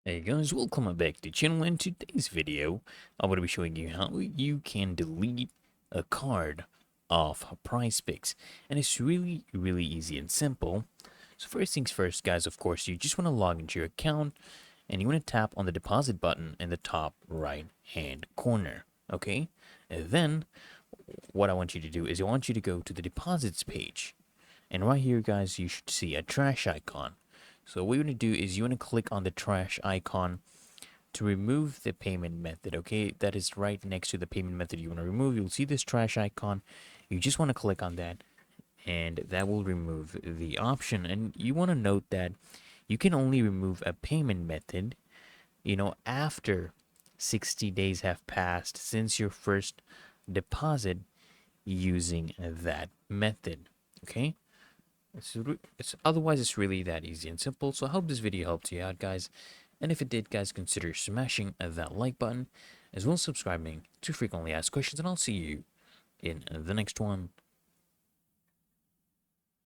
Hey guys, welcome back to the channel. In today's video, I'm going to be showing you how you can delete a card off Prizepicks. And it's really easy and simple. So first things first, guys, of course, you just want to log into your account and you want to tap on the deposit button in the top right hand corner. Okay? And then what I want you to do is I want you to go to the deposits page. And right here, guys, you should see a trash icon. So what you want to do is you want to click on the trash icon to remove the payment method, okay? That is right next to the payment method you want to remove. You'll see this trash icon. You just want to click on that, and that will remove the option. And you want to note that you can only remove a payment method, after 60 days have passed since your first deposit using that method, okay? Otherwise, it's really that easy and simple. So I hope this video helped you out, guys. And if it did, guys, consider smashing that like button, as well as subscribing to frequently asked questions. And I'll see you in the next one.